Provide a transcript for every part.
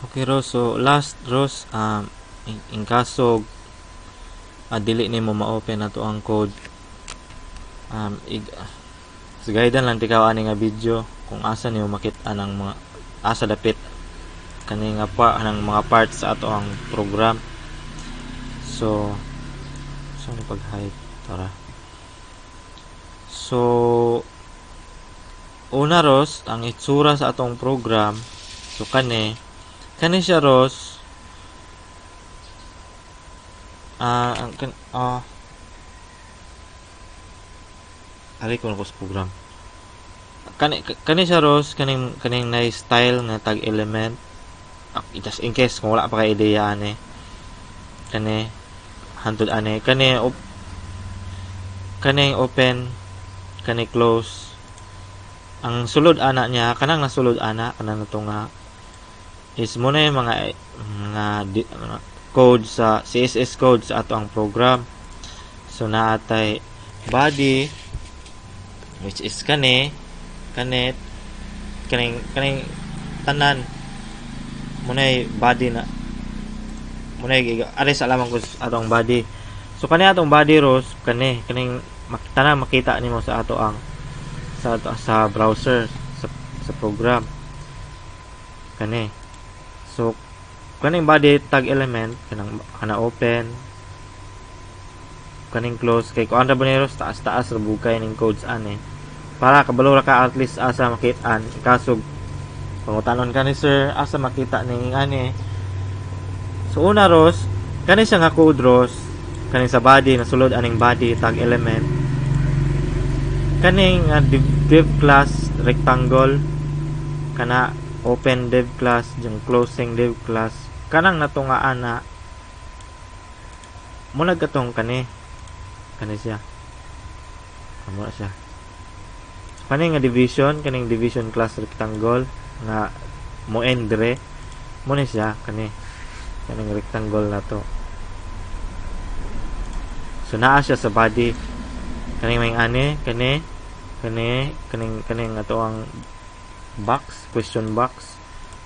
Okay, Ros. So, last, Ros, in kaso, dili ni mo ma-open na to ang code, sigahidan lang tikaw ani nga video kung asa niyo makita ng mga asa dapit kani nga pa ng mga parts sa ato ang program. So, ni pag-hide tara. So, una Ros, ang itsura sa atong program. So, kani siya Ros. Ari ko na sa program. Kani siya Ros, kaning na style nga tag element. Just in case kung wala pa kay ideya ani. Kani hantod ani kaning open, kani close. Ang sulod ana niya, kanang nasulod ana kanang nato nga is mo na yung mga code sa CSS code sa ato ang program. So naatay body, which is kaning tanan muna body na muna ari sa lamang ko sa atong body. So kani atong body Ros, kaning makita nimo sa ato ang sa browser sa program kani. So kaning body tag element kana open, kaning close kay kuan ra Ros, taas bukay ning codes ani para kabalo ra ka at least asa makitaan kasog pangutanon ka ni sir asa makita ning ani. So una Ros, kani siya nga code Ros, kaning sa body nasulod aning body tag element, kaning div class rectangle, kana open div class jang closing div class, kanang nato nga ana muna gatong kani siya amo siya. Kaning nga kaning division class rectangle nga moendre mo ni siya kaning rectangle na to. So naa siya sa body kaning may ani kaning ato ang box, question box,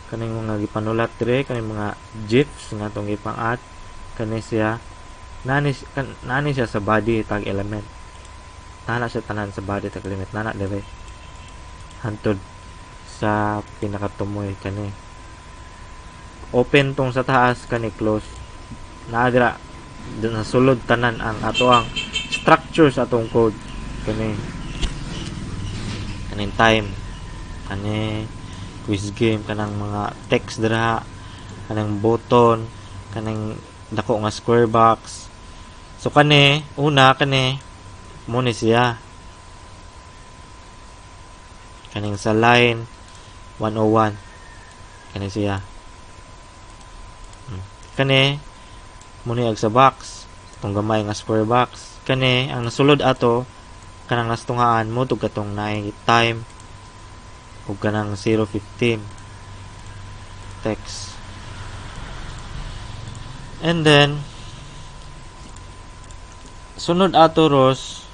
kaning mga gipanulat dire, kaning mga gifs nga atong ipang-add kani siya nani siya sa body tag element. Nana siya tanan sa body tag element nana dire hantod sa pinakatumoy kani open tong sa taas kani close naadra nasulod tanan ang ato ang structure sa atong code kaning time kani quiz game kanang mga text dira kanang button kanang dako nga square box. So kani una mo ni siya kaning sa line 101 kani siya kani mo ni sa box tong gamay nga square box kani ang nasulod ato kanang nastungaan mo tug katong time ug kanang 015 text. And then sunod ato Ros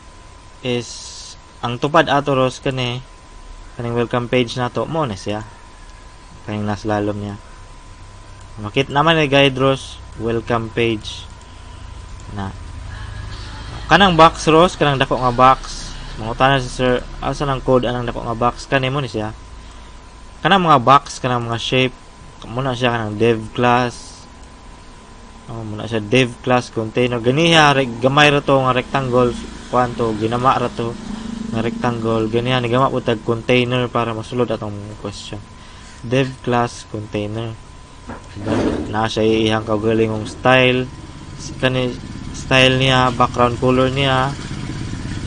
is ang tupad ato Ros kaning welcome page nato mo na siya kaning naslalom niya makit naman ni guide Ros welcome page na kanang box Ros kanang dako nga box mangutana si sir asa nang code anang dako nga box kani mo ni siya kanang mga box kanang mga shape muna siya kanang dev class muna siya dev class container ganiha gamay ra to nga rectangle kwanto ginama ra to nga rectangle ganiha ni gama po tag container para masulod atong question dev class container na siya ihang kaugalingong style kani style niya background color niya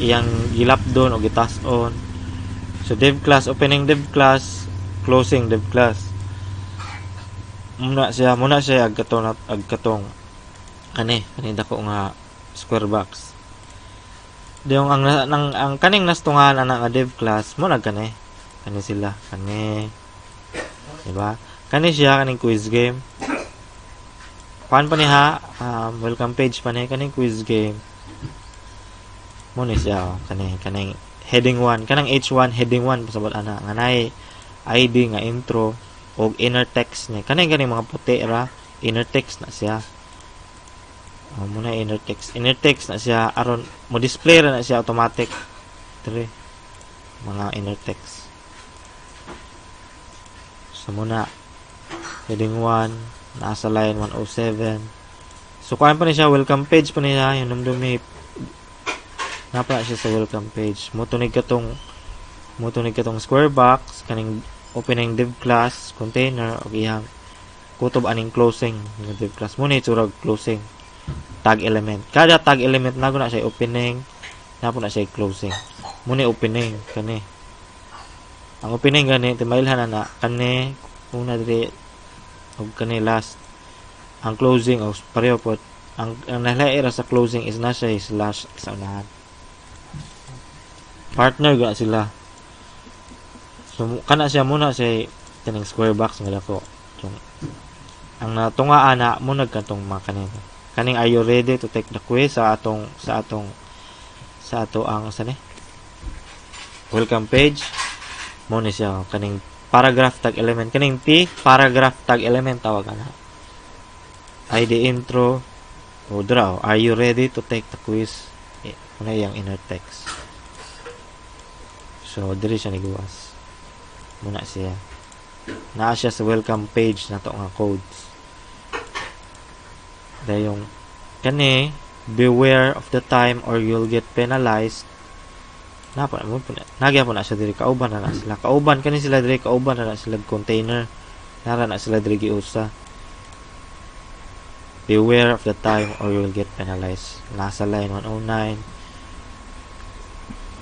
iyang gilap doon o gitas on. So dev class opening dev class closing dev class muna siya agkatong kani dako nga square box diyong ang kaning nastungan ana nga dev class mo kani sila kani diba kani siya kaning quiz game kuan pa niya welcome page pa niya kaning quiz game mo ni siya kaning heading 1 kanang H1 heading 1 pasabot ana nga nay ID nga intro og inner text ni. Kaning mga puti ra, inner text na siya. Muna inner text. Inner text na siya aron mo display ra na siya automatic. Dire mga inner text. So muna heading 1 nasa line 107. So kuan pa ni siya, welcome page pa niya, yung dumdumi napa siya sa welcome page. Mutunig katong square box kaning opening div class container og iyang kutob aning closing ng div class. Muna itsura closing tag element. Kada tag element na na siya opening, napo na siya closing. Muna opening kani. Ang opening gani timailhan na kani una diri og kani last. Ang closing o pareho po ang nalaira sa closing is na siya slash sa unahan. Partner ga sila. So kana siya muna sa kaning square box nga dako. So, ang natungaan na mo nagkatong mga kanina. Kaning are you ready to take the quiz sa ato ang sani? Welcome page. Mo ni siya kaning paragraph tag element, kaning P paragraph tag element tawag ana. ID intro o draw. Are you ready to take the quiz? Muna yung inner text. So diri siya niguwas. Muna siya. Naa siya sa welcome page na to nga codes. Dayong kani beware of the time or you'll get penalized. Nagya po na siya diri kauban na sila. Kauban kani sila diri kauban na sila container. Nara na sila diri giusa. Beware of the time or you'll get penalized. Nasa line 109.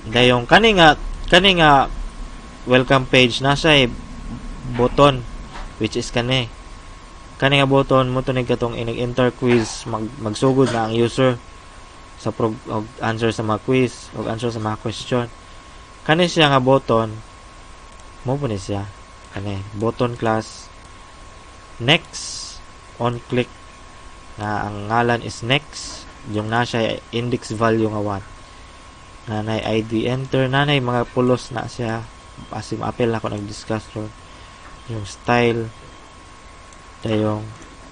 Dayong kani nga welcome page nasa button which is kani nga button mo tunig katong enter quiz magsugod na ang user sa answer sa mga quiz o answer sa mga question. Kani siya nga button mo po ni siya kani button class next on click na ang ngalan is next, yung nasa index value nga 1. Nanay ID enter, nanay mga pulos na siya. Asim apel ako nag-discuss ron. Yung style, yung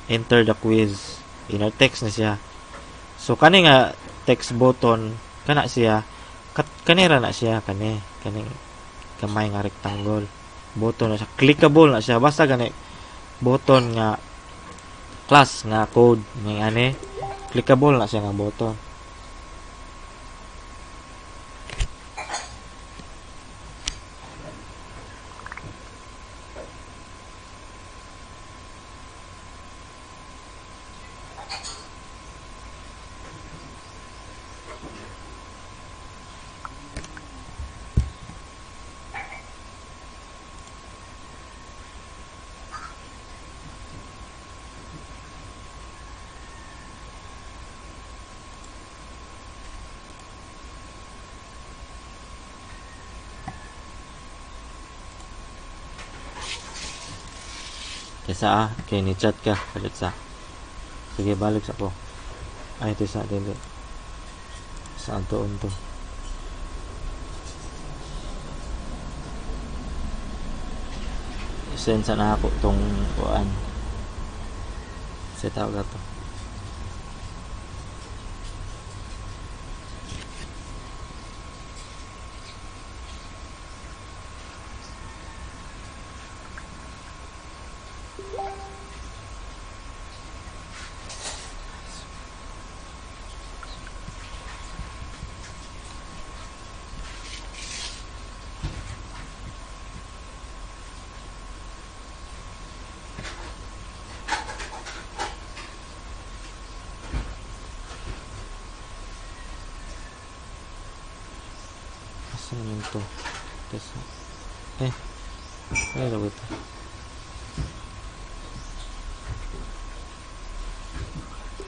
enter the quiz, inner text na siya. So kani nga text button kana siya, kanira na siya kaning kamay nga rectangle. Button na siya, clickable na siya. Basta gani button nga class nga code ng clickable na siya nga button. Kesa kay ni chat ka palit sa. Sige balik sa ko. Ay ito sa dili. Sa antoon to. Send sa na ako tong kuan. Set out ka to. Saan to? Ay, lawit.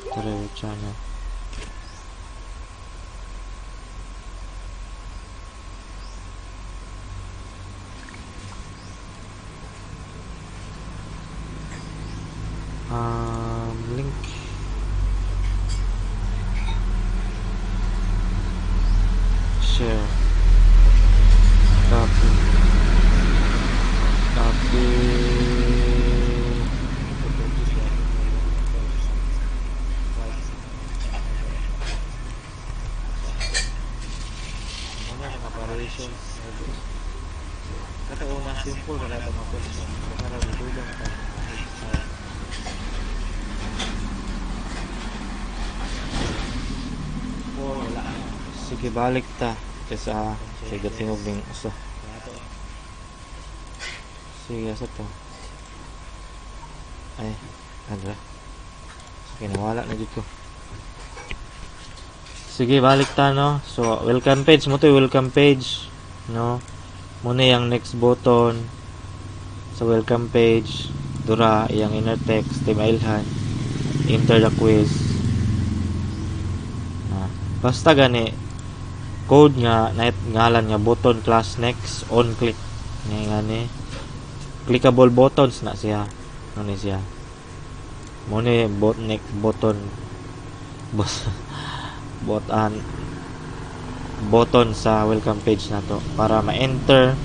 Tara, channel. Link. Share. Copy. Okay, balik ta. Kesa sige tingog ning usa. Sige sa to. Ay, andra. Sige, nawala na dito. Sige, balik ta no. So, welcome page mo to, welcome page, no. Muna yung next button sa welcome page. Dura yang inner text, timailhan. Enter the quiz. Basta gani code nga ngalan nga button class next on click ngani clickable buttons na siya ano siya mo ni next button button sa welcome page na to para ma-enter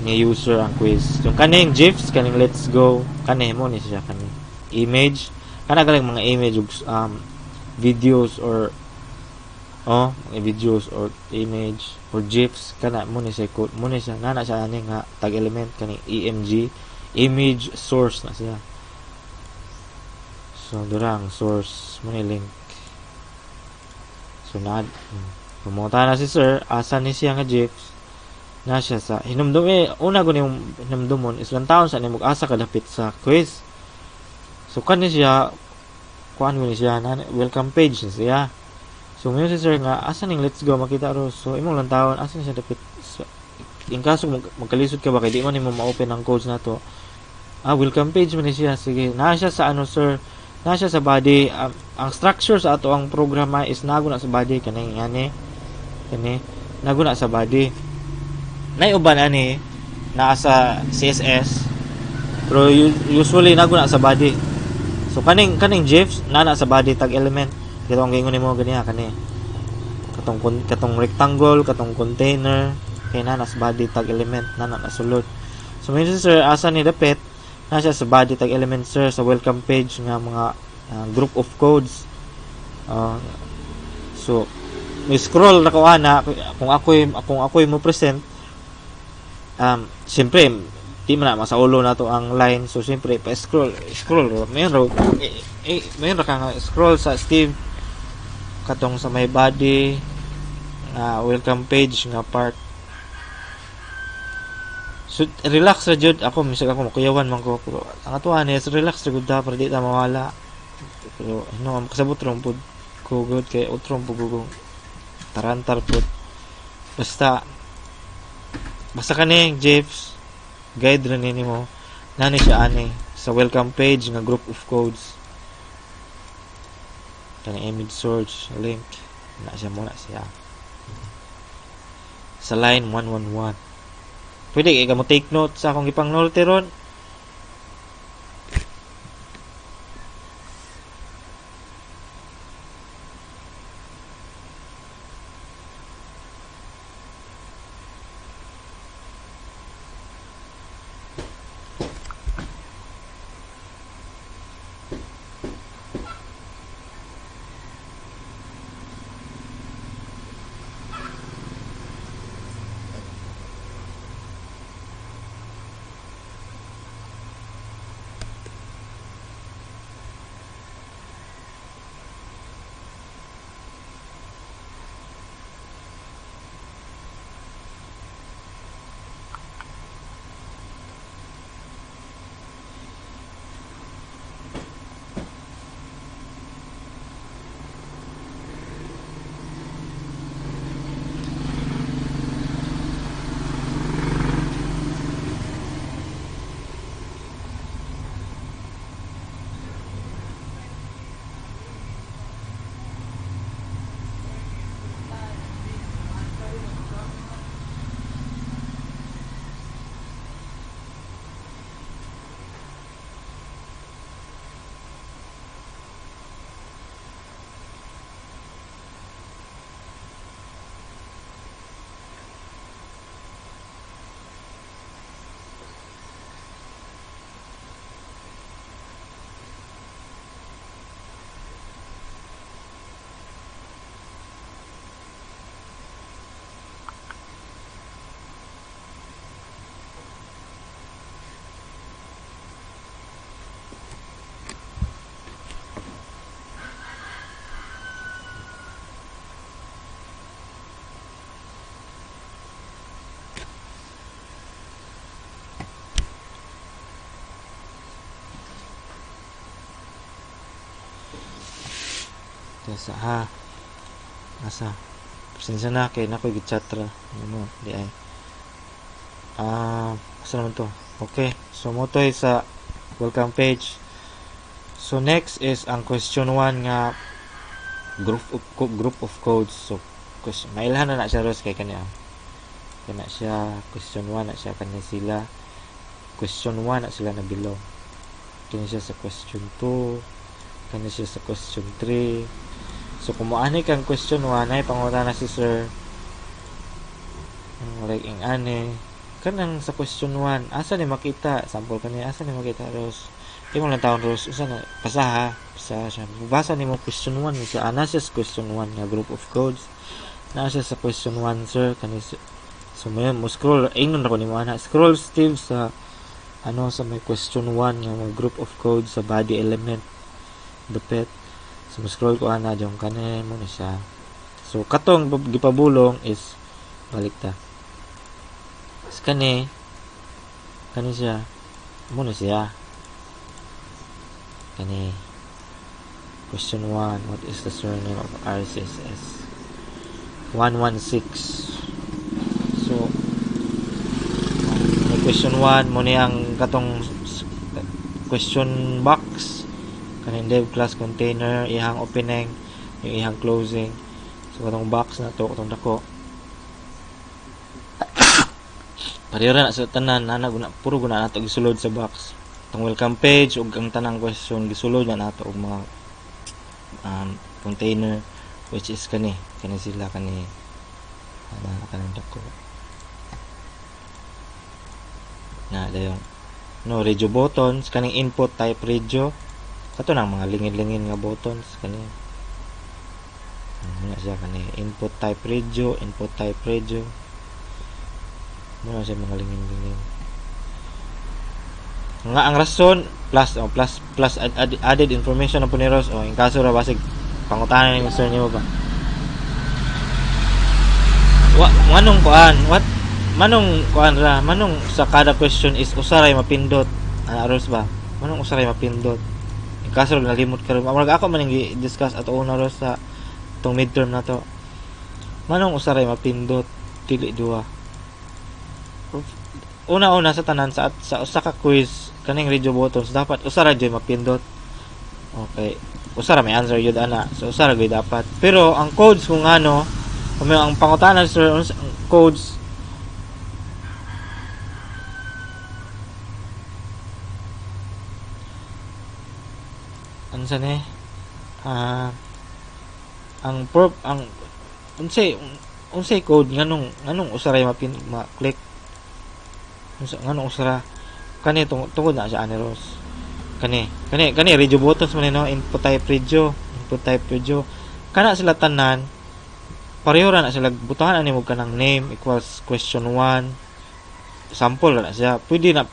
ni user ang quiz yung kaning gifs kaning let's go kani mo ni siya kani image kana galing mga image videos or videos or image or gifs kana mo ni sa code mo ni siya nana siya ani nga tag element kani img image source na siya so durang source mo ni link so na pumunta na si sir asa ni siya nga gifs na siya sa hinumdum una ko yung hinumdumon is lang taon sa ni mag-asa kadapit sa quiz so kani siya kuan mo ni siya na welcome page na siya. So, ngayon si sir nga, asan yung let's go, makita ro. So, imong lang taon, asan siya dapat, so, in kaso magkalisod ka ba, kaya di mo nimo ma-open ang codes na to. Welcome page mo ni siya. Sige, naa siya sa ano, sir, naa siya sa body. Ang structure sa ato, ang programa is nago na sa body, kanang yani, nago na sa body. Naiuban ani, naa sa CSS, pero usually nago na sa body. So, kaning GIFs, na sa body tag element. Kaya ang gingon mo ganiya kani katong rectangle katong container kay na nas body tag element na nasulod so may sir asa ni dapit na siya sa body tag element sir sa welcome page nga mga group of codes so may scroll na ko ana kung ako'y mo present siyempre di man na masaulo na to ang line so siyempre pa scroll mayroon ka nga scroll sa Steve katong sa may body welcome page nga part so relax ra jud ako misag ako makuyawan man ko pero ang atuan is relax ra gud para di ta mawala pero no kasabot ron pud ko good kay utron pud gugong tarantar pud basta kani Jeeves guide ra nimo nani siya ani sa welcome page nga group of codes kanang image source link na siya muna siya sa line 111 pwede kay mo take note sa akong ipang note ron Kesa ha. Asa? Pasensya na kay nakoy gichat ra. Ano di ay. Asa naman to? Okay. So mo to sa welcome page. So next is ang question 1 nga group of codes. So mailhan na siya Ros kay kanya. Kana siya question 1 na siya kanya sila. Question 1 na sila na below. Kanya siya sa question 2. Kanya siya sa question 3. So kung maani kang question 1 ay panguta na si sir. Like ing ani kanang sa question 1 asa ni makita sample kaniya asa ni makita Ros. Di mo lang taon Ros usa na pasaha siya. Basa nimo question 1 siya ana siya sa question 1 nga group of codes. Na siya sa question 1 sir kani so may mo scroll ingon ra ko nimo ana scroll Steve sa ano sa may question 1 nga group of codes sa body element dupet. So scroll ko ana jong kani mo na siya. So katong gipabulong is balik ta. Kani siya mo na siya. Kani question 1, what is the surname of RCSS 116. So question 1 mo ni ang katong question box kaning dev class container ihang opening yung ihang closing. So katong box na to katong dako pareho na sa tanan puro guna nato gisulod sa box. Itong welcome page ug ang tanang question gisulod na nato og mga container which is kani sila kanang dako na dayon no radio buttons kaning input type radio kato nang mga lingid-lingid nga buttons kani muna siya kani input type radio muna siya mga lingid-lingid nga ang rason plus added information na po ni Ross in kaso ra basig pangutanan ni Mr. niyo ba manong sa kada question is usaray mapindot Ross ba manong usaray mapindot in kaso ra nalimot ka ron ako man i-discuss ato una Ross sa tong midterm na to manong usaray mapindot dili duwa una sa tanan sa usa ka quiz kaning radio buttons dapat usara jud mapindot. Okay, usara may answer yun ana. So usara gyud dapat. Pero ang codes kung ano, kung ang pangutanan sir ang codes ansa ni ang unsay code nganong usaray ma-click nganong usara kani tungod na siya Ross kani radio buttons man no input type radio kana sila tanan pareho ra na sila butahan ani mo kanang name equals question 1 sample ra na siya pwede na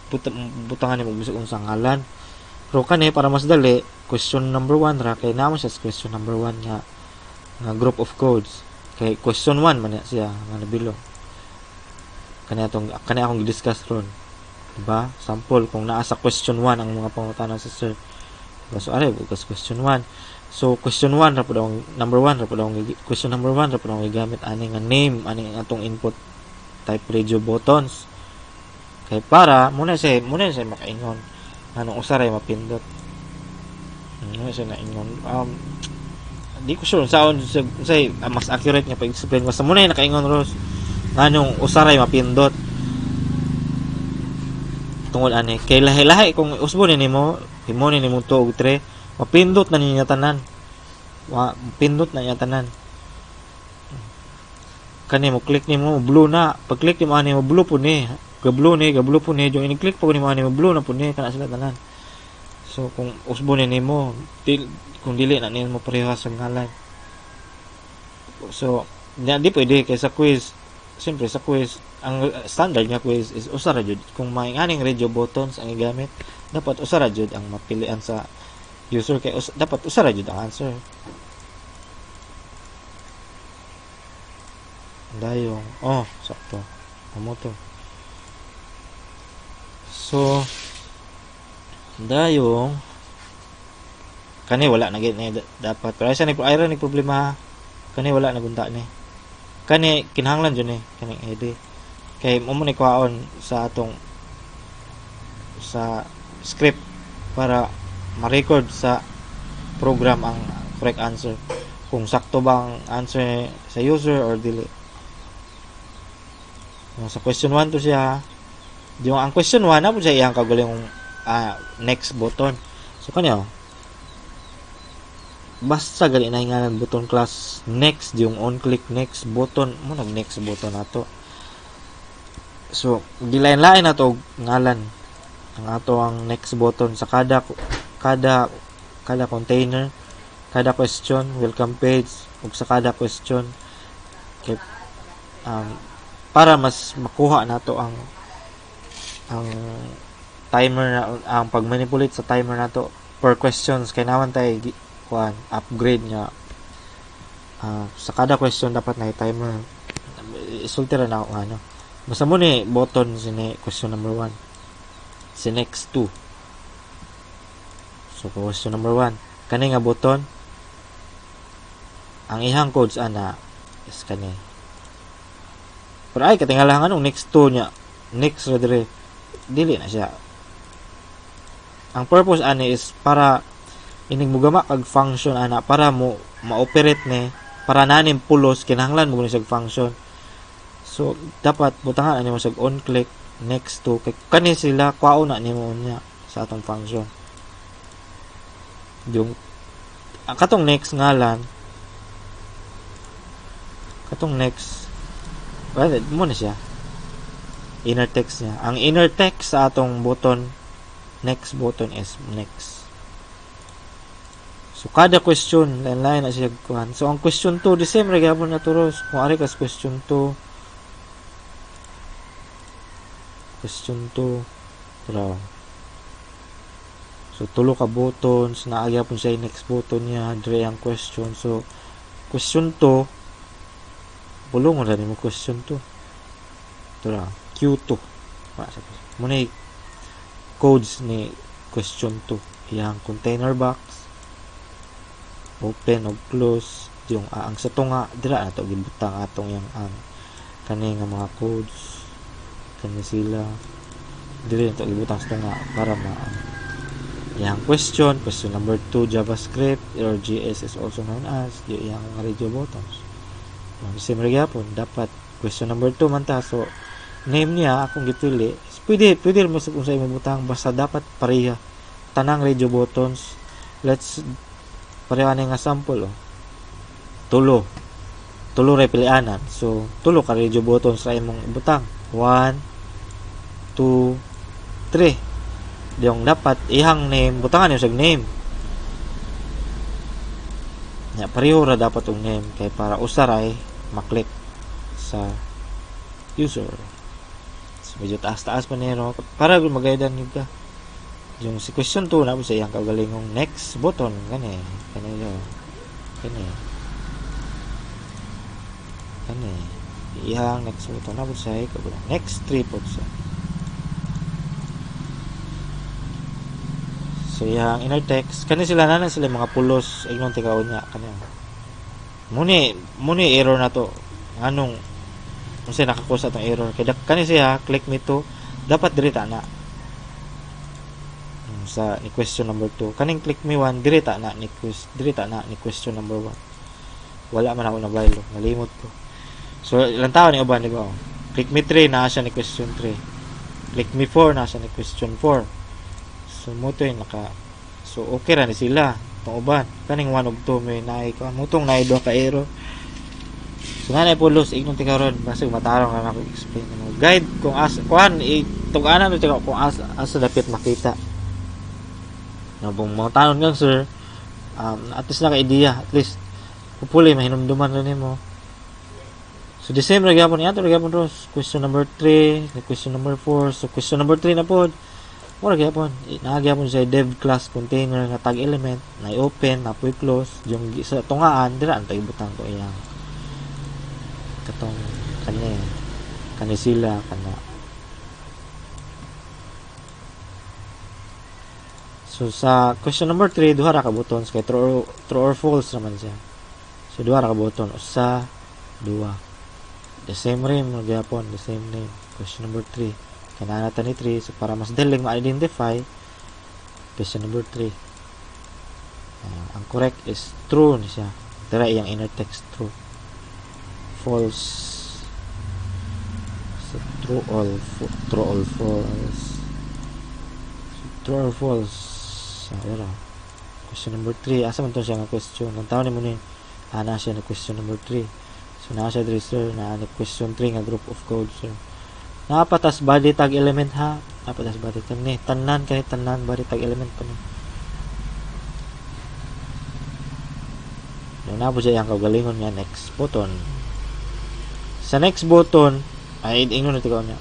butangan nimo bisag unsang ngalan pero kani para mas dali question number 1 ra kay namo siya question number 1 nga group of codes kay question 1 man siya nga nabilo kani akong i-discuss ron diba sample kung naa sa question 1 ang mga pangutanan sa sir diba? So are bukas question 1 so question 1 ra pud ang number 1 ra pud ang question number 1 ra pud ang gigamit ani nga name ani atong input type radio buttons kay para muna siya makaingon anong usaray mapindot muna siya na ingon di ko sure saon say mas accurate nga pag-explain basta muna nakaingon Ross nganong usaray mapindot tungod ani kay lahi-lahi kung usbo nimo himo nimo 2 og 3 mapindot na niya tanan kani mo click nimo blue na pag click nimo ani mo blue po ni ga-blue ni yung ini-click po nimo ani mo blue na po ni kana sila tanan so kung usbo nimo kung dili na nimo parehas ang ngalan so di pwede kay sa quiz siyempre sa quiz ang standard nga quiz is usara jud kung may aning radio buttons ang igamit dapat usara jud ang mapilian sa user kay dapat usara jud ang answer dayong sakto amo to so dayong kani wala na gid ni dapat, pero isa ni problema kani wala na gunta ni kani kinahanglan jud ni kani edi kay mo ni kwaon sa atong sa script para ma-record sa program ang correct answer, kung sakto bang answer sa user or dili. Sa question 1 to siya, yung ang question 1 na po siya iyang kagaling next button. So kanya basta gali na ngalan button class next, yung on click next button mo nag next button nato. So gilain-lain na to ngalan ang ato ang next button sa kada container, kada question, welcome page, ug sa kada question kay para mas makuha nato ang timer na ang pag-manipulate sa timer nato per questions, kay naman tay upgrade nga sa kada question dapat na timer. Isulti ra na ako ano. Basta mo ni button sini question number 1. Si next 2. So question number 1. Kani nga button ang ihang codes ana is kani. Pero ay katingalahan anong next 2 niya. Next ra dire. Dili na siya. Ang purpose ani is para ining mugama kag function ana para mo ma-operate ni para nanim pulos kinahanglan mo ni sag function. So dapat butangan ani mo sag on click next to kay kani sila kwao na nimo niya sa atong function. Yung katong next ngalan katong next mo na siya inner text niya. Ang inner text sa atong button next button is next. So kada question line na siya kuan. So ang question 2 the same ra gyapon na turos. Kung ari kas question 2 pero so tulo ka buttons na gyapon siya next button niya dire ang question. So question 2 bulong ra nimo question 2 tura Q2 muna codes ni question 2 yang container box open o close yung ang sa tunga dira nato gibutang atong yang ang kani nga mga codes kani sila dira nato gibutang sa tunga para yang question number 2 JavaScript or JS is also known as yung mga radio buttons. Same ra gyapon dapat question number 2 man ta. So name niya akong gipili pwede mo sa kung sa imong butang basta dapat pareha tanang radio buttons. Let's pareha na nga sample tulo ra pilianan. So tulo ka radio buttons sa imong butang 1 2 3 yung dapat ihang name butangan yung sag name ya pareho ra dapat yung name kay para usaray maklik sa user. So medyo taas pa nero para magaydan yun ka yung si question 2 na po sa iyang kagalingong next button kani iyang next button na po sa iyang next 3 po sa. So iyang inner text kani sila na sila mga pulos ignon tikaw niya kani muni error na to anong unsa nakakusa tong error kay kani siya click me to dapat direta na sa ni question number 2 kaning click me 1 direta na ni question number 1 wala man ako nabaylo nalimot ko. So ilang taon ni uban diba click me 3 na siya ni question 3 click me 4 na siya ni question 4. So mo to so okay ra ni sila tong uban kaning 1 ug 2 may naay ko mutong naay do ka error. So nga na po los ignon tikaron basig matarong na ako explain mo guide kung kuan itug-anan ito kung asa dapat makita na bung mga tanon gang sir at least naka idea at least pupuli mahinumduman rin mo. So the same ra gyapon ato ra gyapon ros question number 3 question number 4. So question number 3 na pod mo ra gyapon nagyapon sa dev class container nga tag element na open na puy close yung sa tungaan dira antay butang ko iyang katong kani sila kana. So sa question number 3 duha ra ka buttons kay true or false naman siya. So duha ra ka button, usa, duha. The same name no gyapon, the same name. Question number 3. Kanana ta ni 3 so para mas daling ma-identify question number 3. Ang correct is true ni siya. Tara iyang inner text true. False. So true or false. So, true or false. Ara. Question number 3. Asa man to siya nga question? Ang tawon nimo ni ana siya na question number 3. So naa siya diri sir na question 3 nga group of codes sir. Napatas body tag element ha. Napatas body kani tanan body tag element pa ni. Na po siya yung kagalingon nga next button. Sa next button ay ingnon natin ko niya.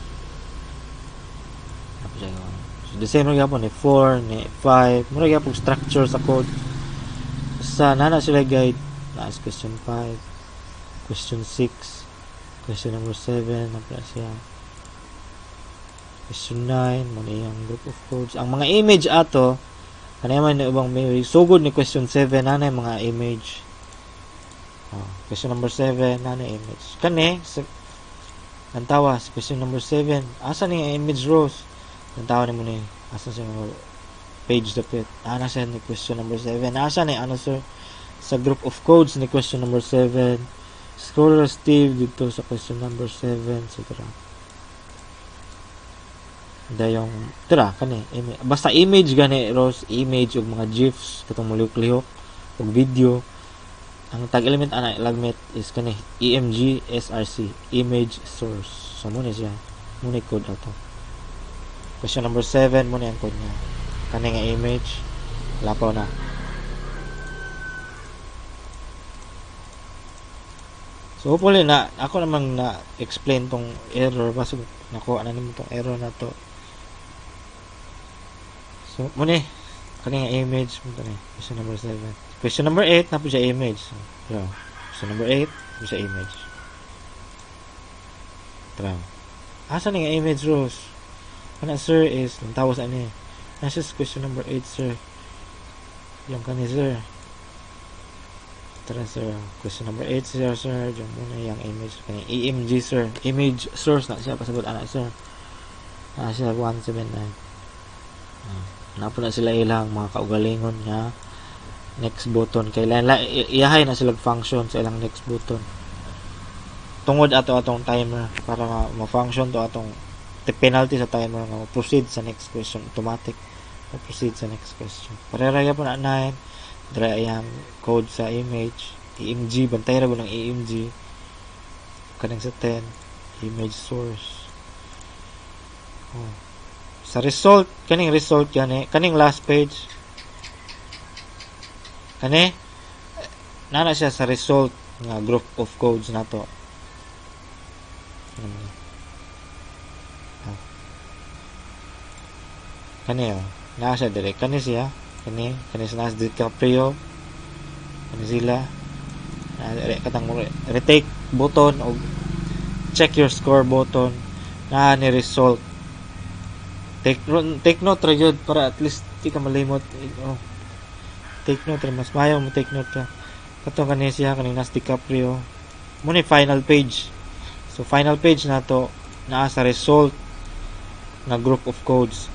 Napo siya yung so the same rin po ni 4 ni 5 mura gyapon structure sa code. Sa nana sila guide na question 5, question 6, question number 7 na siya. Question 9 mo na yung group of codes. Ang mga image ato kanay man na ubang may sugod ni question 7 nanay mga image. Question number 7 nanay image. Kani nantawa sa question number 7 asa ni image rows? Nantawa ni mo ni asa siya page dapit. Ana siya ni question number 7. Asa ni ano sir? Sa group of codes ni question number 7. Scroll Steve dito sa question number 7 etc. Dayong tira kani basta image gani rows, image ug mga gifs katong mulihok-lihok ug video. Ang tag element ana lagmet is kani EMG SRC image source. So muna siya muna code ato. Question number 7 muna ang code niya. Kani nga image lapaw na. So hopefully na ako namang na explain tong error basta nako ana nimo tong error na to. So muna kani nga image mo ni question number 7. Question number 8 na po siya image. So, yeah. Question number 8 na po siya image. Tara. Asa nga image rows? Ano sir is nantawas ani. Nasa question number 8 sir. Yung kani sir. Tara sir. Question number 8 sir sir. Yung muna yung image kani EMG sir. Image source na siya pasabot ana sir. Siya 179. Napo na sila ilang mga kaugalingon nga next button kailan iyahay na sila function sa ilang next button tungod ato atong timer para ma-function to atong penalty sa timer nga proceed sa next question automatic proceed sa next question pareraya po na 9 dra ayang code sa image EMG bantay ra ng EMG kaning sa 10 image source sa result kaning result kaning last page kani nana siya sa result nga group of codes nato. Kani na siya dire kani siya kani sa Nas DiCaprio kani sila katang retake button o check your score button na ni result take note ra jud para at least di ka malimot take note mas mayo mo take note ka katong kani siya kaning Nas DiCaprio mo ni final page so final page nato naa sa result na group of codes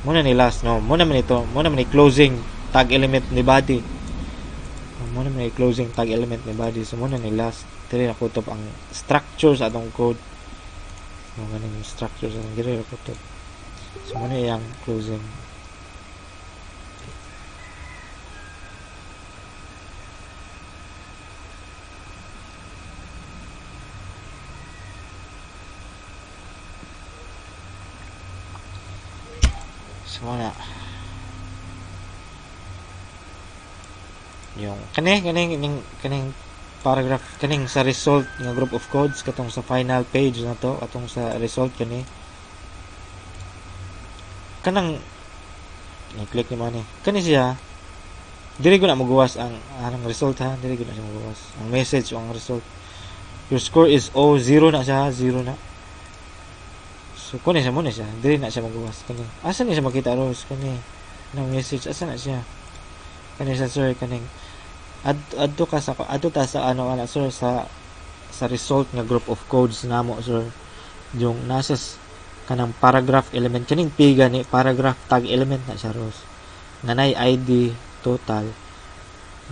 muna ni last no muna man ito muna man ni closing tag element ni body muna man ni closing tag element ni body so muna ni last diri na kutob ang structure sa atong code mga ning structure sa diri na kutob so muna yang closing. Muna yung kaning paragraph kaning sa result nga group of codes katong sa final page na to atong sa result kanang i-click ni man kani siya dili ko na magawas ang anong result ha dili ko na siya magawas ang message o ang result your score is 0 na siya 0 na. So, kunin siya muna siya. Dili na siya magawas. Kani. Asa niya siya makita, Rose? Kani. kanang message asa na siya kaning sa sir kaning adto ta sa ano ana sir sa result nga group of codes namo sir yung nasa kanang paragraph element kaning piga ni paragraph tag element na siya Ros nga nay ID total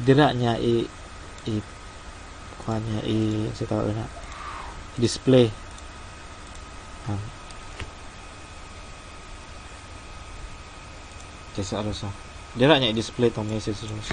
dira niya kuha niya sa tawag na display kaysa Ros dira niya i-display tong message Ros.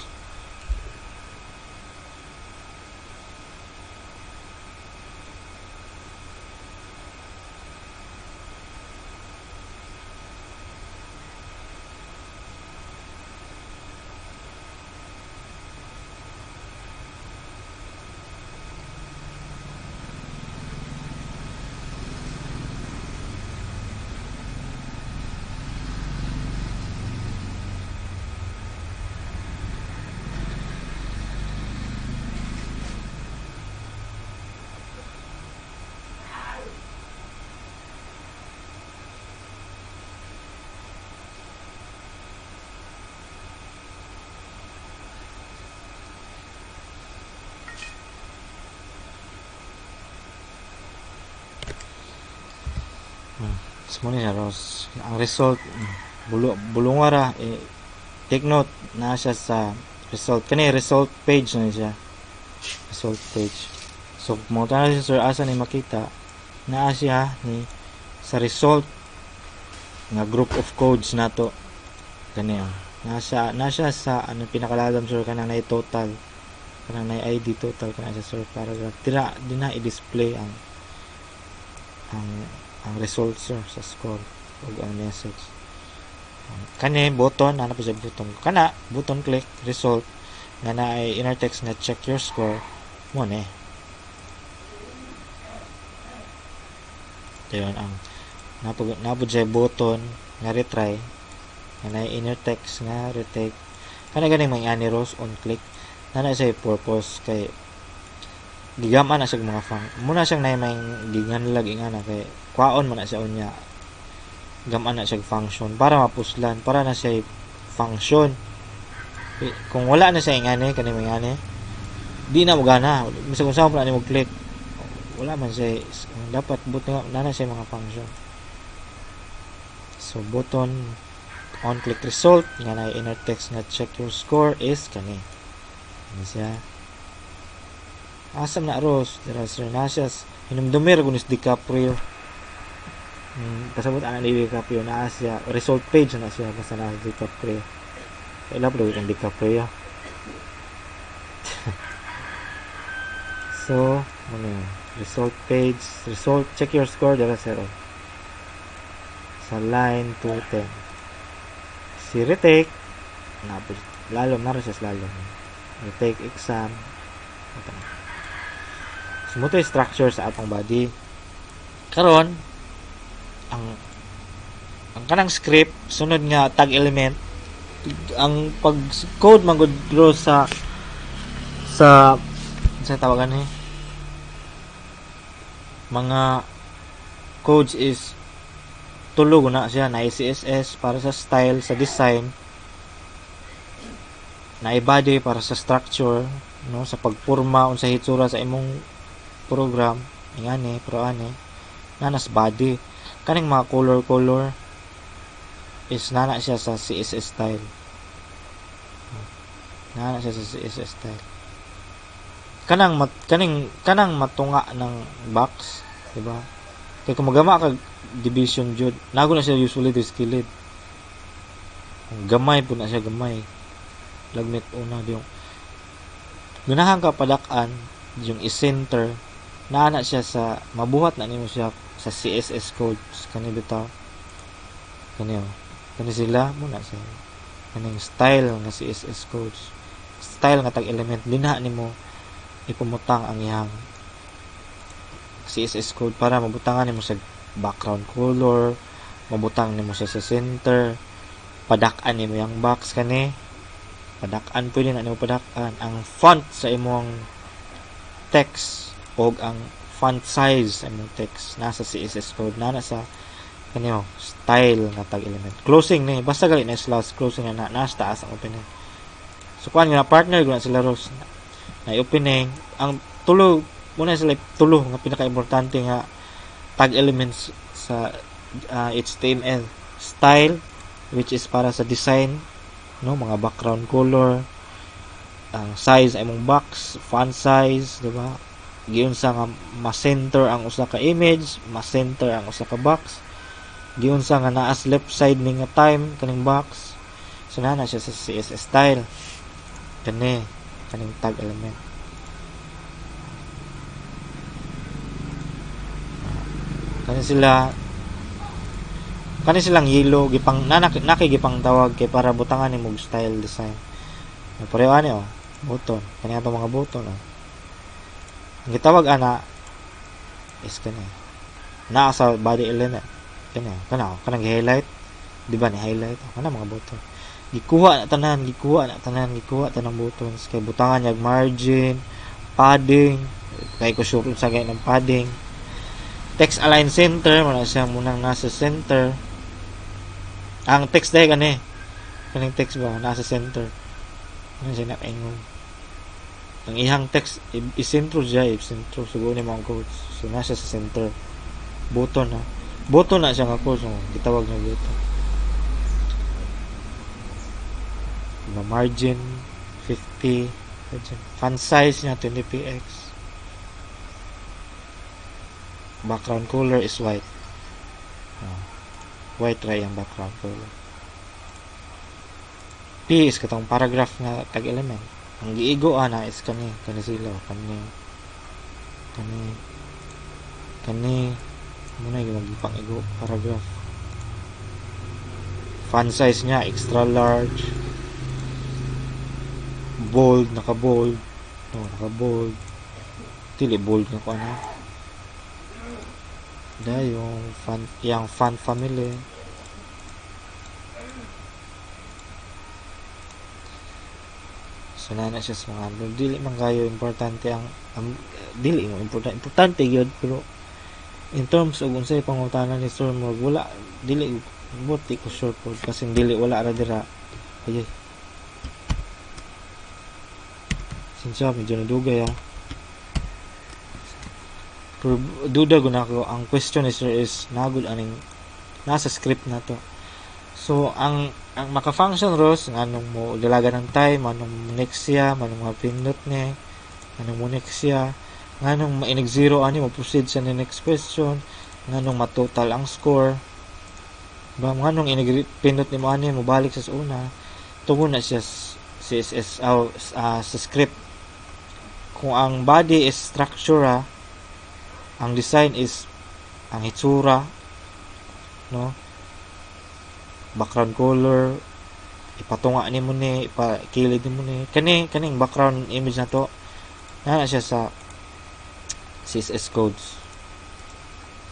Semua ni Ros ang result bulungara take note na siya sa result kani result page na siya result page so mo ta siya sir asa ni makita na siya ni sa result nga group of codes nato kani nasa sa ano pinakalalom sir kanang nay total kanang nay ID total kanang sa sir paragraph tira di na i-display ang results sir sa score o ang message kani button ana pa siya button kana button click result nga na ay inner text nga check your score mo ne dayon ang napud siya button nga retry nga na inner text nga retake kana ganing may ani Ros on click na siya purpose kay gigaman na siya mga muna siyang na may gigan lagi nga na kay kwaon man na siya unya gaman na siya function para mapuslan para na siya function kung wala na siya ingani kani may ingani di na mo gana misal kung saan pa na mo click wala man siya dapat button na siya mga function so button on click result nga na inner text nga check your score is kani siya asam na Ros dira sir nasyas hinumdumir kunis DiCaprio kasabot ana ni DiCaprio na siya result page na siya basta na DiCaprio ila po yung DiCaprio so ano result page result check your score dira sir sa line 210 si retake na lalom na siya lalom retake exam smooth structure sa atong body karon ang kanang script sunod nga tag element ang pag code man gud sa tawagan ni mga codes is tulog na siya na CSS para sa style sa design na body para sa structure no sa pagporma unsa hitsura sa imong program ingani pro ani nanas body kaning mga color is nana siya sa CSS style nana siya sa CSS style kanang matunga ng box diba kay kung magama ka division jud nago na siya usually skilled gamay po na siya gamay lagmit una yung ganahan ka padakan yung i-center naana siya sa mabuhat na nimo siya sa CSS codes kani bitaw kani sila muna sa kaning style nga CSS codes style nga tag element dinha nimo ipumutang ang iyang CSS code para mabutangan nimo sa background color mabutang nimo siya sa center padak-an nimo yang box kani padak-an pwede na nimo padak-an ang font sa imong text o ang font size sa imong text nasa CSS code na sa kanyo style nga tag element. Closing ni basta gali na slash closing na nasa taas ang opening. So kuan nga partner guna sila Rose na opening ang tulo muna sila tulo nga pinaka-importante nga tag elements sa HTML. Style, which is para sa design, no, mga background color, ang size ay mong box, font size, di ba? Giunsa nga ma-center ang usa ka image, ma-center ang usa ka box. Giunsa nga naa sa left side ning nga time kaning box. So na siya sa CSS style. Kaning tag element. Kani silang yellow gipang nakigipang tawag kay para butangan ni mog style design. Pareho ani button kani ato mga button ang gitawag ana is kani naa sa body element kanang highlight di ba ni highlight kana mga button gikuha na tanan buttons kay butangan yag margin padding kay ko sure sa gay ng padding text align center wala siya munang nasa center ang text dahil kaning text ba nasa center ano siya nakaingon ang ihang text isentro siguro ni mga codes so nasa sa center button na siya nga codes so, gitawag na button na margin 50 font size niya 20px background color is white white ray ang background color. P is katong paragraph nga tag element ang giigo ana is kani sila kani muna yung magipang igo paragraph font size niya extra large bold naka bold dili bold nga ko yung font family so na siya sa mga dili man kayo importante ang dili mo importante yun pero in terms of unsay pangutanan ni Sir Morg wala dili buti ko sure po kasi dili wala ra dira ay sinsya medyo nadugay pero duda ko na ako ang question is nagud aning nasa script na to so ang maka-function Rose anong mo dalaga ng time anong next siya anong mapindot ni anong mo next siya nganong mainig zero ani mo proceed sa next question nganong matotal ang score ba nganong inig pindot ni mo ani mo balik sa una tungo na siya CSS sa script kung ang body is structure ang design is ang hitsura no background color ipatunga ni mo ni ipakilid ni mo ni kaning background image na to na siya sa CSS codes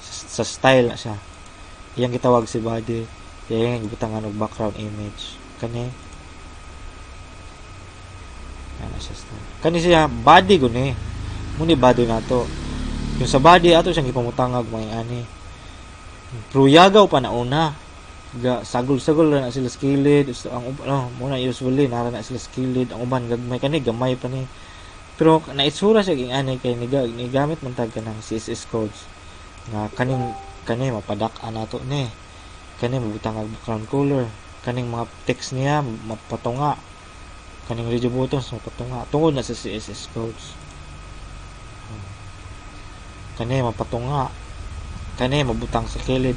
sa style na siya iyang gitawag si body kaya yung gibutangan og background image kani na siya style kani siya body guni muni body na to yung sa body ato siyang gipamutangag may ani pero yagaw pa nauna sagol na sila skilled ang muna usually nara na sila skilled ang uban gagmay kani gamay pa ni pero naitsura siya ging ani kay nigamit man tag kanang CSS codes nga kani mapadak-an nato ni kani mabutang ang background color kaning mga text niya mapatunga kaning radio buttons mapatunga tungod na sa CSS codes kani mapatunga kani mabutang sa kilid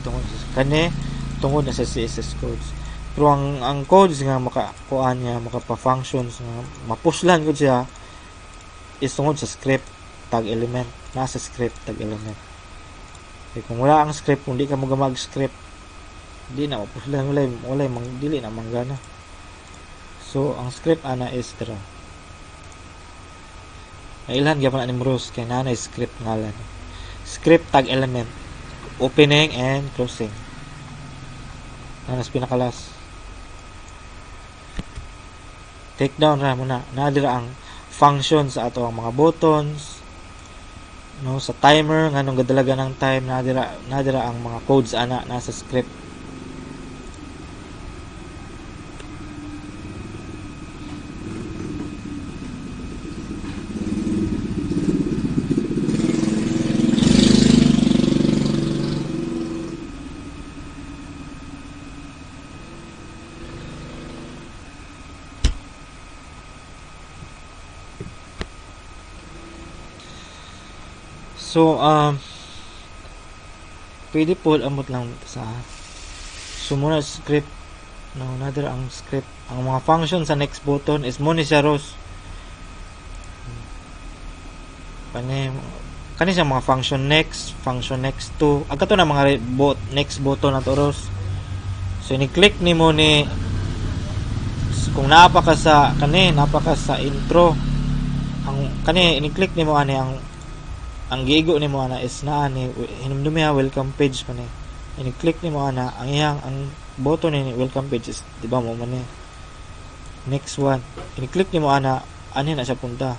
tungod na sa CSS codes pero ang codes nga makakuan niya makapa-functions nga mapuslan ko siya is tungod sa script tag element nasa script tag element kung wala ang script kung di ka mag script di na mapuslan walay dili na manggana so ang script ana is dira ilan gyapon ani Rose kay nanay script ngalan script tag element opening and closing nanas pinakalas take down ra muna na dira ang function sa ato ang mga buttons no, sa timer nganong gadalaga ng time nadira ang mga codes ana nasa script. So, pwede po amot lang sa muna script. No, another ang script. Ang mga function sa next button is mo ni siya Ros. Kani siya mga function next to. Agka to na mga next button na to Ros. So, ini-click ni mo ni kung napaka sa intro. Ini-click ni mo ani ang giigo ni mo ana is na ani hinumdumi ha welcome page man ini-click ni mo ana ang button ni welcome page is di ba mo man next one ini-click ni mo ana ani na siya punta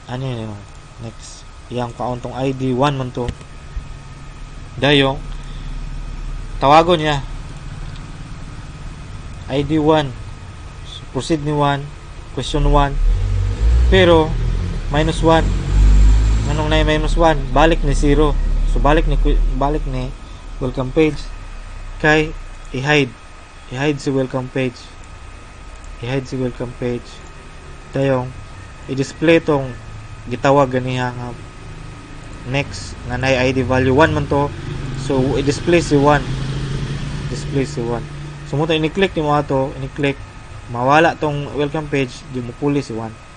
ani ni next yang kauntong ID 1 man to dayong tawagon niya ID 1 so, proceed ni 1 question 1 pero minus 1 anong na minus 1 balik ni 0 so balik ni welcome page kay i-hide si welcome page dayong i-display tong gitawag ganiha nga next nga nay ID value 1 man to so i-display si 1 so mo to ini-click ni mo ato ini-click mawala tong welcome page di mo puli si 1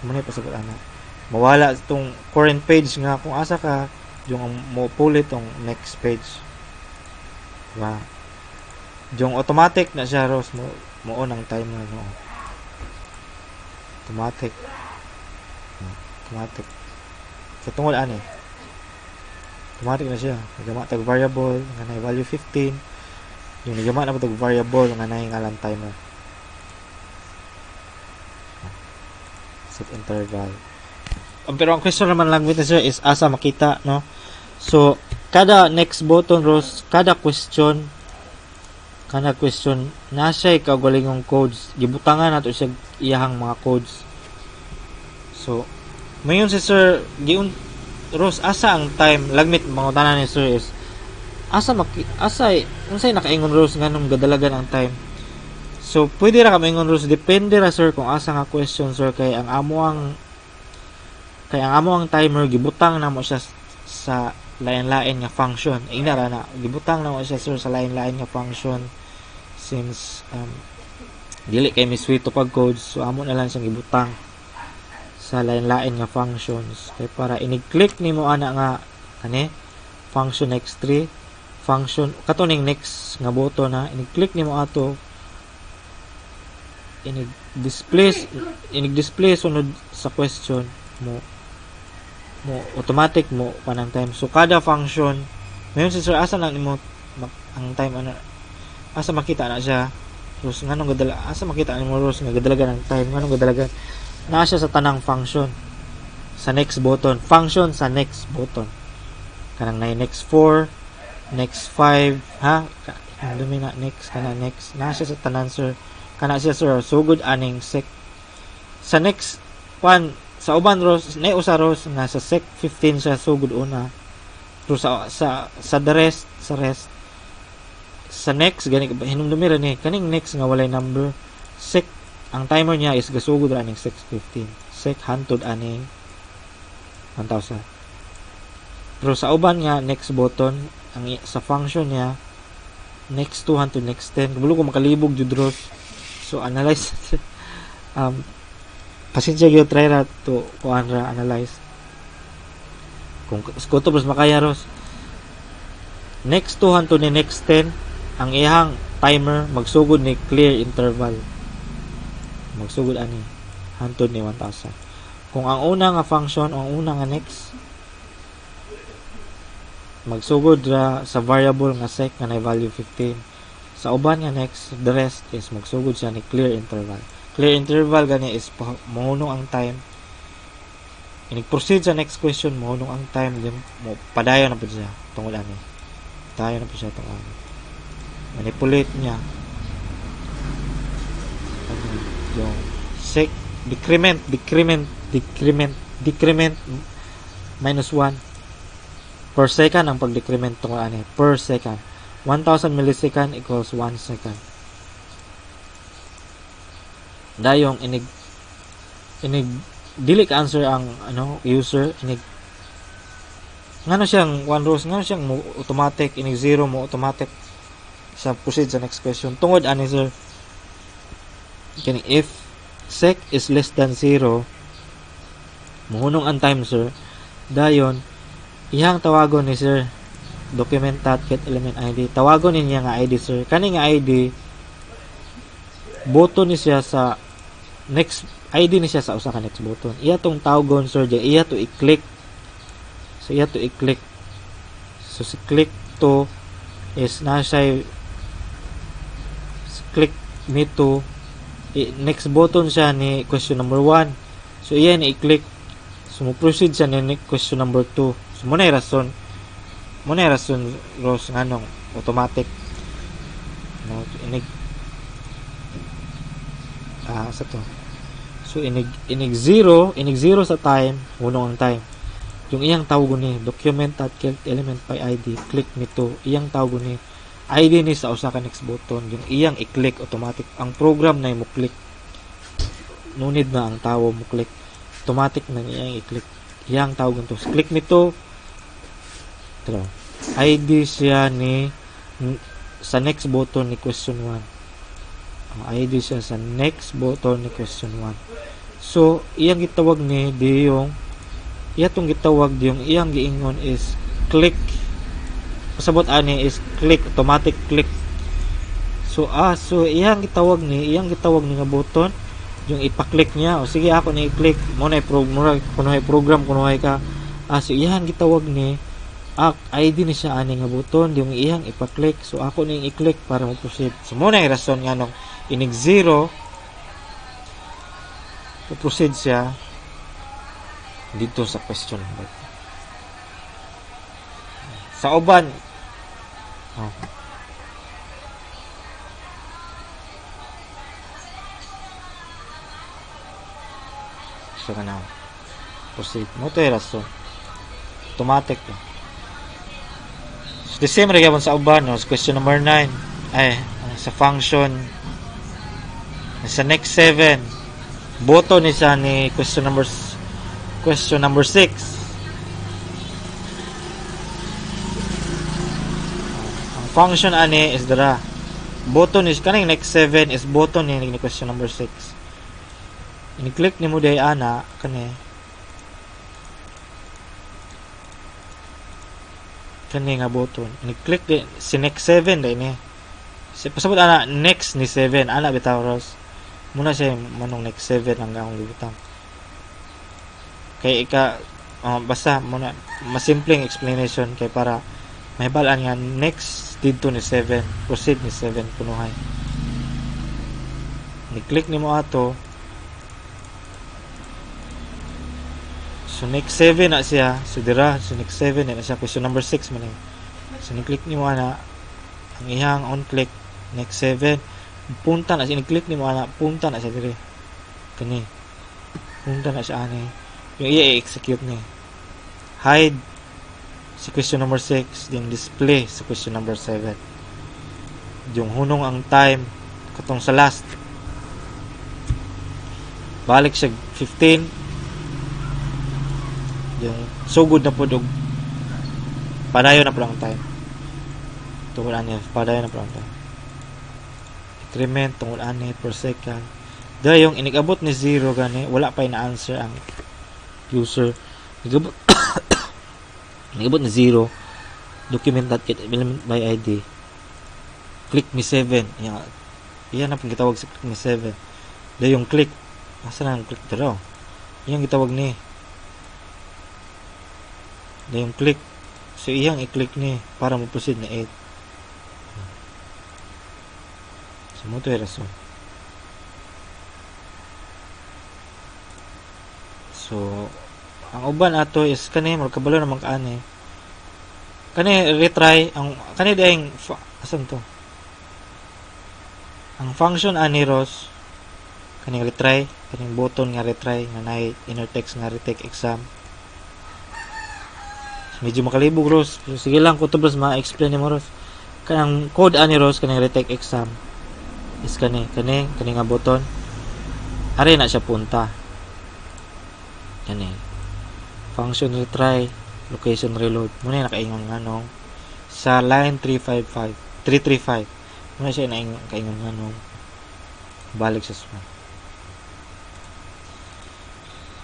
muna pasabot ana mawala itong current page nga kung asa ka yung mo pull itong next page diba yung automatic na siya Ros mo ang timer no automatic sa tungod ani automatic na siya nagama tag variable nga na value 15 yung nagama na tag variable nga na ngalan timer set interval. Pero ang question naman lang with sir is asa makita, no? So, kada next button Ros, kada question na siya kaugalingong codes. Gibutangan nato siya iyahang mga codes. So, mayon si sir giun Ros asa ang time lagmit mangutanan ni sir is unsay nakaingon Ros nganong gadalagan ang time. So, pwede ra kami ingon Ros, depende ra sir kung asa nga question sir kay ang amo ang timer gibutang na mo siya sa lain-lain nga function. Inara na gibutang na mo siya sir sa lain-lain nga function since dili kay miswito pag codes so amo na lang siyang gibutang sa lain-lain nga functions kay para ini-click nimo ana nga function x3 function katuning next nga button na ini-click nimo ato ini-display sunod sa question mo automatic mo panang time so kada function mayon si sir asa lang nimo ang time ana asa makita na siya Ros nganong gadala asa makita nimo Ros nga gadalagan ang time nganong gadalagan na siya sa tanang function sa next button function sa next button kanang next 4 next 5 ha dumi na next kana next na siya sa tanan sir kana siya sir sugod aning sec sa next one sa uban Ros nay usa Ros nga sa sec 15 siya sugod una pero sa the rest sa next gani hinumdumi ra ni kaning next nga walay number sec ang timer niya is gasugod ra aning sec 15 sec hantod aning 1000 pero sa uban nga next button ang sa function niya next 2 hantod next 10 kabalo ko makalibog jud Ros. So, analyze. Pasensya yung try ra to kuan ra analyze. Kung skuto plus makaya Ros. Next 2 to ni next 10, ang iyang timer magsugod ni clear interval. Magsugod ani hantod ni 1000. Kung ang una nga function, ang una nga next magsugod ra sa variable nga sec nga na value 15. Sa uban nga next, the rest is magsugod siya ni clear interval. Clear interval gani is mahunong ang time Inig-proceed sa next question mo nung ang time din mo padayon na po siya tungod ani. Padayon na po siya tungod ani. Manipulate niya. Yung decrement minus 1 per second ang pag-decrement tungod ani per second. 1000 millisecond equals 1 second. Dayong inig dili ka answer ang user inig ngano siyang 1 rows ngano siyang mo automatic inig 0 mo automatic sa proceed sa next question tungod ani sir kini if sec is less than 0 muhunong ang time sir dayon iyang tawagon ni sir document.get element id tawagon niya nga id sir kani nga id button ni siya sa next ID ni siya sa usa ka next button. Iya tong tawgon sir, iya to i-click. So iya to i-click. So si click to is na siya click nito next button siya ni question number 1. So iya ni i-click. So mo proceed siya ni question number 2. So mo na rason Rose nganong automatic no inig sa to. So inig 0 sa time, unong ang time. Yung iyang tawag ni document.get element by ID, click nito. Iyang tawag ni ID ni sa usa ka next button, yung iyang i-click automatic. Ang program na mo click. No need na ang tawo mo click. Automatic na iyang i-click. Iyang tawag nito. Click nito. Ito. ID siya ni sa next button ni question 1. ID siya sa next button ni question 1. So, iyang gitawag ni di yung iyatong gitawag di yung iyang giingon is click. Pasabot ani is click, automatic click. So, iyang gitawag ni nga button yung ipa-click niya. O sige ako ni i-click mo na program kunuhay ka. So iyang gitawag ni ID ni siya ani nga button yung iyang ipa-click. So ako ni i-click para mo proceed. So mo na yung rason nga nung inig 0 proceed siya dito sa question number. Sa uban so kana proceed mo to yung rason automatic to. So the same rin sa uban no? Question number 9 sa function sa next 7 button ni sa ni question number 6 ang function ani is dara button is kaning next 7 is button ni question number 6 ini-click ni mo day ana kani nga button ini-click di si next 7 day ni pasabot ana next ni 7 ana bitaw Ross muna siya manong next 7 ang akong libutang kay basta muna mas simpleng explanation kay para may balaan nga next dito ni 7 proceed ni 7 punuhay ni-click ni mo ato so next 7 na siya so dira so next 7 na siya question number 6 man so ni-click ni mo ana ang ihang on click next 7 punta na siya ni-click ni mo ana punta na siya dire kani punta na siya ani yung i-execute ni hide si question number 6 din display sa question number 7 yung hunong ang time katong sa last balik siya 15 yung sugod na po og padayon na po ang time tungkol ani padayon na po ang time increment tungkol ani per second dahil yung inigabot ni 0 gani wala pa na answer ang user inigabot ni 0 document.get element by ID click me 7 yan na pong gitawag sa click me 7 dahil yung click asa na ang click dito yan gitawag ni dahil yung click so iyang i-click ni para mo proceed na 8 mo to rason so Ang uban ato is kani magkabalo naman kaani. Kani retry ang kani dayang asan to? Ang function ani Ros kaning retry, kaning button nga retry nga nay inner text nga retake exam. Medyo makalibog Ros. Sige lang ko to bros ma-explain ni mo Ros. Kanang code ani Ros kaning retake exam is kani nga button. Are na siya punta. Kani. Function retry, location reload. Muna nakaingon nga nung sa line 335. Muna siya nakaingon nga nung balik sa swan.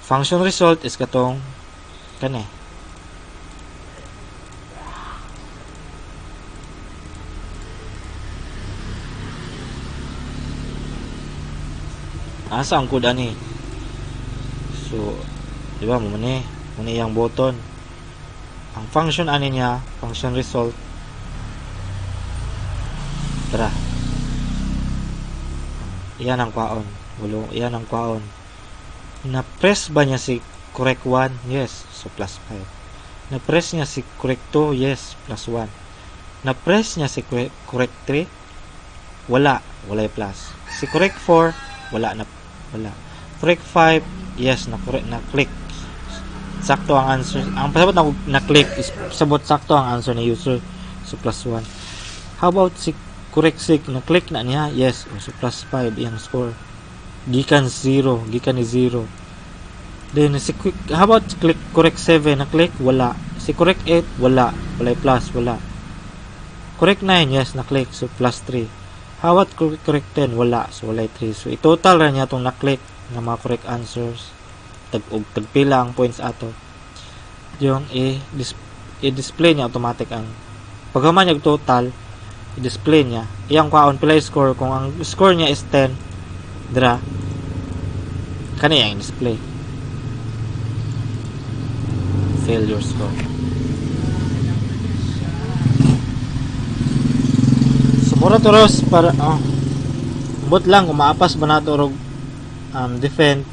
Function result is katong kani. Asa ang code ani? So, di ba mo ni yang button. Ang function ani niya, function result. Tara. Iyan ang kwaon. Iyan ang kwaon. Na-press ba niya si correct 1? Yes. So, plus 5. Na-press niya si correct 2? Yes. Plus 1. Na-press niya si correct 3? Wala. Wala yung plus. Si correct 4? Wala. Correct 5? Yes. Na-click. Sakto ang answer. Ang pasabot na click is sabot sakto ang answer ni user. So, plus 1. How about si correct 6? Na-click na niya? Yes. So, plus 5 yung score. Gikan ni 0. Then, how about click correct 7? Na-click? Wala. Si correct 8? Wala. Wala plus. Wala. Correct 9? Yes. Na-click. So, plus 3. How about correct 10? Wala. So, wala 3. So, i-total ra niya itong na-click na mga correct answers. Tagpila ang points ato. Yung i-display niya automatic ang pagkaman niya total, i-display niya. Iyang kwaon pila yung score. Kung ang score niya is 10, dra, kaniya yung display. Failure score. Sumura to Ros para but lang kung maapas ba nato og defend.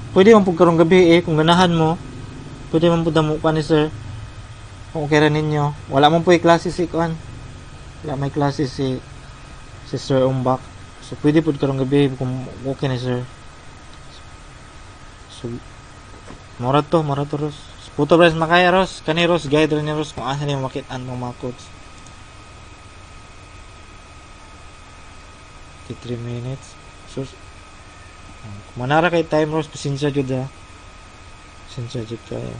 Pwede man pug karong gabi kung ganahan mo. Pwede man pud mo pa ni sir. Kung okay ra ninyo. Wala man po klase si kuan. Wala may klase si Sir Umbak. So pwede pud karong gabi kung okay ni sir. So mura to Ros. Puto Ros makaya Ros. Kani Ros guide ra ni Ros kung asa ni makit-an ng mga codes. 3 minutes. So manara kay time Ros pasensya jud ha. Pasensya jud kayo.